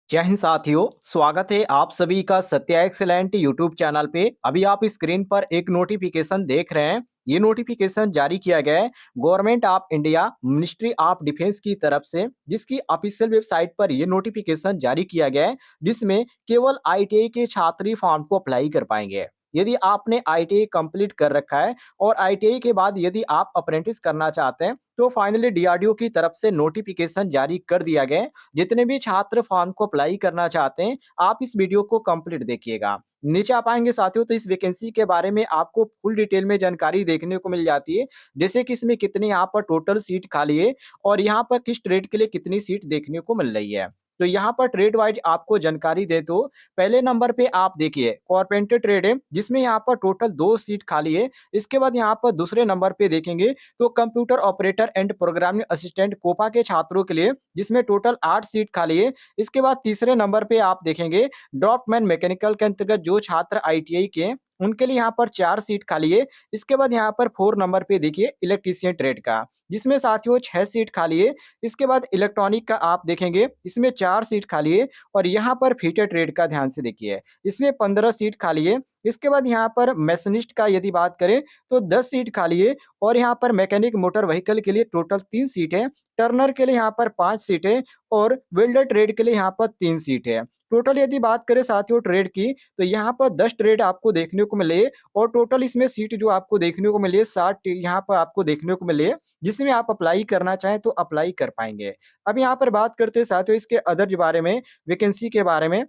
जय हिंद साथियों, स्वागत है आप सभी का सत्या एक्सेलेंट यूट्यूब चैनल पे। अभी आप स्क्रीन पर एक नोटिफिकेशन देख रहे हैं। ये नोटिफिकेशन जारी किया गया है government of India ministry of defence की तरफ से, जिसकी ऑफिशियल वेबसाइट पर ये नोटिफिकेशन जारी किया गया है, जिसमें केवल आईटीआई के छात्र ही फॉर्म को अप्लाई कर पाएंगे। यदि आपने आईटीआई कंप्लीट कर रखा है और आईटीआई के बाद यदि आप अप्रेंटिस करना चाहते हैं तो फाइनली डीआरडीओ की तरफ से नोटिफिकेशन जारी कर दिया गया है। जितने भी छात्र फॉर्म को अप्लाई करना चाहते हैं, आप इस वीडियो को कंप्लीट देखिएगा। नीचे आप आएंगे साथियों तो इस वैकेंसी के बारे में आपको फुल डिटेल में जानकारी देखने को मिल जाती है। जैसे कि इसमें कितनी यहाँ पर टोटल सीट खाली है और यहाँ पर किस ट्रेड के लिए कितनी सीट देखने को मिल रही है। तो यहाँ पर ट्रेड वाइज आपको जानकारी दे तो पहले नंबर पे आप देखिए कारपेंटर ट्रेड है, जिसमें यहाँ पर टोटल 2 सीट खाली है। इसके बाद यहाँ पर दूसरे नंबर पे देखेंगे तो computer operator and programming assistant COPA के छात्रों के लिए, जिसमें टोटल 8 सीट खाली है। इसके बाद तीसरे नंबर पे आप देखेंगे ड्रॉपमैन मैकेनिकल के अंतर्गत जो छात्र आईटीआई के हैं, उनके लिए यहाँ पर 4 सीट खाली है। इसके बाद यहाँ पर 4 नंबर पे देखिए इलेक्ट्रीशियन ट्रेड का, जिसमें साथियों 6 सीट खाली है। इसके बाद इलेक्ट्रॉनिक का आप देखेंगे, इसमें 4 सीट खाली है। और यहाँ पर फीटर ट्रेड का ध्यान से देखिए, इसमें 15 सीट खाली है। इसके बाद यहाँ पर मैशनिस्ट का यदि बात करें तो 10 सीट खाली है। और यहाँ पर मैकेनिक मोटर व्हीकल के लिए टोटल 3 सीट है। टर्नर के लिए यहाँ पर 5 सीट है और वेल्डर ट्रेड के लिए यहाँ पर 3 सीट है। टोटल यदि बात करें साथियों ट्रेड की, तो यहाँ पर 10 ट्रेड आपको देखने को मिले और टोटल इसमें सीट जो आपको देखने को मिले 60 यहाँ पर आपको देखने को मिले, जिसमें आप अप्लाई करना चाहें तो अप्लाई कर पाएंगे। अब यहाँ पर बात करते हैं साथियों इसके अदर बारे में, वैकेंसी के बारे में।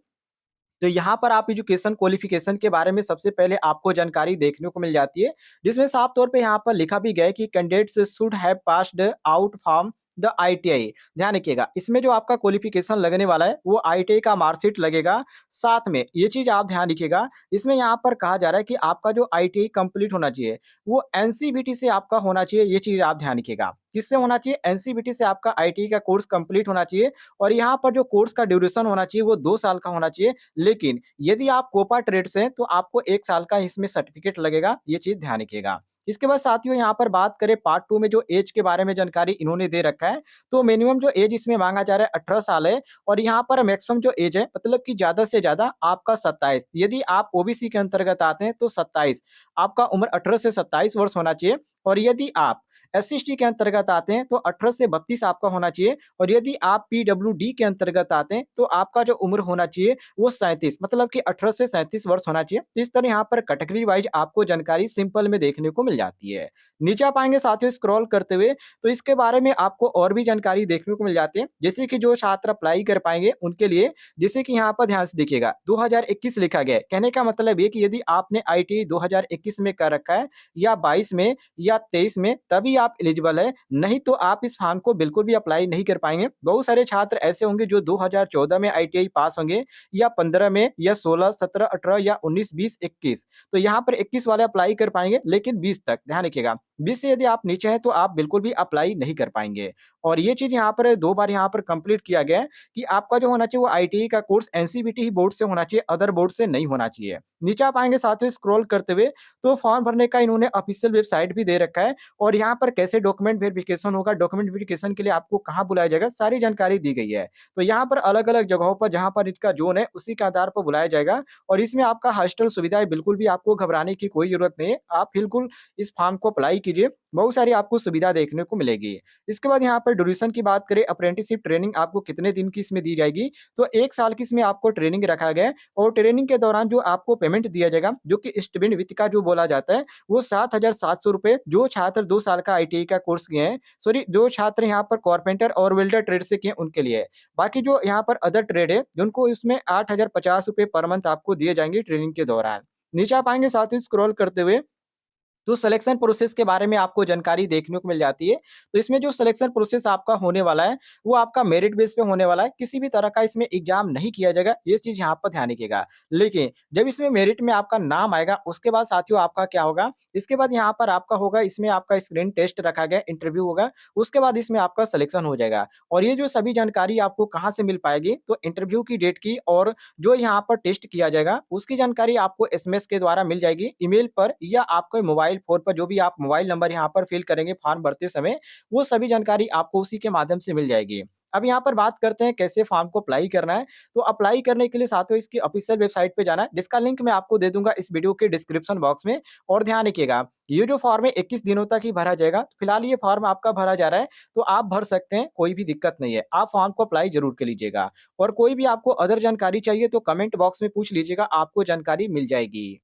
तो यहाँ पर आप एजुकेशन क्वालिफिकेशन के बारे में सबसे पहले आपको जानकारी देखने को मिल जाती है, जिसमें साफ तौर पे यहाँ पर लिखा भी गया है कि candidates should have passed out from the ITI. ध्यान रखिएगा, इसमें जो आपका क्वालिफिकेशन लगने वाला है वो आईटीआई का मार्कशीट लगेगा। साथ में ये चीज आप ध्यान रखिएगा, इसमें यहाँ पर कहा जा रहा है कि आपका जो आईटीआई कंप्लीट होना चाहिए वो एनसीबीटी से आपका होना चाहिए। ये चीज आप ध्यान रखिएगा, किससे होना चाहिए? एनसीबीटी से आपका आईटीआई का कोर्स कंप्लीट होना चाहिए। और यहाँ पर जो कोर्स का ड्यूरेशन होना चाहिए वो 2 साल का होना चाहिए। लेकिन यदि आप कोपा ट्रेड से हैं तो आपको 1 साल का इसमें सर्टिफिकेट लगेगा, ये चीज ध्यान रखिएगा। इसके बाद साथियों यहाँ पर बात करें पार्ट 2 में जो एज के बारे में जानकारी इन्होंने दे रखा है, तो मिनिमम जो एज इसमें मांगा जा रहा है 18 साल है। और यहाँ पर मैक्सिमम जो एज है मतलब कि ज्यादा से ज्यादा आपका 27, यदि आप ओबीसी के अंतर्गत आते हैं तो 27, आपका उम्र 18 से 27 वर्ष होना चाहिए। और यदि आप एससीएसटी के अंतर्गत आते हैं तो 18 से 32 आपका होना चाहिए। और यदि आप पीडब्ल्यूडी के अंतर्गत आते हैं तो आपका जो उम्र होना चाहिए वो 37, मतलब कि 18 से 37 वर्ष होना चाहिए। इस तरह यहाँ पर कैटेगरी वाइज आपको जानकारी सिंपल में देखने को मिल जाती है। नीचे आप आएंगे साथियों स्क्रॉल करते हुए तो इसके बारे में आपको और भी जानकारी देखने को मिल जाती है, जैसे कि जो छात्र अप्लाई कर पाएंगे उनके लिए। जैसे कि यहाँ पर ध्यान से देखिएगा 2021 लिखा गया है, कहने का मतलब ये कि यदि आपने आईटीआई 2021 में कर रखा है या 22 में या 23 में, तभी आप एलिजिबल है, नहीं तो आप इस फॉर्म को बिल्कुल भी अप्लाई नहीं कर पाएंगे। बहुत सारे छात्र ऐसे होंगे जो 2014 में आईटीआई पास होंगे या 15 में या 16, 17, 18 या 19, 20, 21। तो यहाँ पर 21 वाले अप्लाई कर पाएंगे, लेकिन 20 तक ध्यान रखिएगा। 20 से यदि आप नीचे हैं तो आप बिल्कुल भी अप्लाई नहीं कर पाएंगे। और ये चीज यहाँ पर 2 बार यहाँ पर कंप्लीट किया गया है कि आपका जो होना चाहिए वो आईटीआई का कोर्स एनसीबीटी ही बोर्ड से होना चाहिए, अदर बोर्ड से नहीं होना चाहिए। नीचे आप आएंगे साथ में स्क्रॉल करते हुए तो फॉर्म भरने का इन्होंने ऑफिशियल वेबसाइट भी दे रखा है। और यहाँ पर कैसे डॉक्यूमेंट वेरिफिकेशन होगा, डॉक्यूमेंट वेरिफिकेशन के लिए आपको कहाँ बुलाया जाएगा, सारी जानकारी दी गई है। तो यहाँ पर अलग अलग जगहों पर जहाँ पर इसका जोन है उसी के आधार पर बुलाया जाएगा। और इसमें आपका हॉस्टल सुविधा है, बिल्कुल भी आपको घबराने की कोई जरूरत नहीं है। आप बिल्कुल इस फॉर्म को अप्लाई कीजिए, बहुत सारी आपको सुविधा देखने को मिलेगी। इसके बाद यहाँ पर ड्यूरेशन की बात करें, अप्रेंटिसशिप ट्रेनिंग आपको कितने दिन की इसमें दी जाएगी, तो 1 साल की इसमें आपको ट्रेनिंग रखा गया है। और ट्रेनिंग के दौरान जो आपको पेमेंट दिया जाएगा, जो कि स्टूडेंट वित्त का जो बोला जाता है, वो 7,700 रुपए जो छात्र 2 साल का आईटीआई का कोर्स किए हैं, सॉरी जो छात्र यहाँ पर कारपेंटर और वेल्डर ट्रेड से किए उनके लिए है। बाकी जो यहाँ पर अदर ट्रेड है उनको इसमें 8,050 रुपए पर मंथ आपको दिए जाएंगे ट्रेनिंग के दौरान। नीचे आप आएंगे साथ ही स्क्रॉल करते हुए तो सिलेक्शन प्रोसेस के बारे में आपको जानकारी देखने को मिल जाती है। तो इसमें जो सिलेक्शन प्रोसेस आपका होने वाला है वो आपका मेरिट बेस पे होने वाला है, किसी भी तरह का इसमें एग्जाम नहीं किया जाएगा, ये चीज यहाँ पर ध्यान रखिएगा। लेकिन जब इसमें मेरिट में आपका नाम आएगा उसके बाद साथियों आपका क्या होगा, इसके बाद यहाँ पर आपका होगा, इसमें आपका स्क्रीन टेस्ट रखा गया, इंटरव्यू होगा, उसके बाद इसमें आपका सिलेक्शन हो जाएगा। और ये जो सभी जानकारी आपको कहाँ से मिल पाएगी, तो इंटरव्यू की डेट की और जो यहाँ पर टेस्ट किया जाएगा उसकी जानकारी आपको एसएमएस के द्वारा मिल जाएगी, ईमेल पर या आपके मोबाइल फोन पर, जो भी आप मोबाइल नंबर यहाँ पर फिल करेंगे फॉर्म भरते समय, वो सभी जानकारी आपको उसी के माध्यम से मिल जाएगी। अब यहाँ पर बात करते हैं कैसे फॉर्म को अप्लाई करना है। तो अप्लाई करने के लिए साथियों इसकी ऑफिशियल वेबसाइट पे जाना है, जिसका लिंक मैं आपको दे दूँगा इस वीडियो के डिस्क्रिप्शन बॉक्स में। और ध्यान रखिएगा, ये जो फॉर्म है 21 दिनों तक ही भरा जाएगा। फिलहाल ये फॉर्म आपका भरा जा रहा है, तो आप भर सकते हैं, कोई भी दिक्कत नहीं है। आप फॉर्म को अप्लाई ज़रूर कर लीजिएगा और कोई भी आपको अदर जानकारी चाहिए तो कमेंट बॉक्स में पूछ लीजिएगा, आपको जानकारी मिल जाएगी।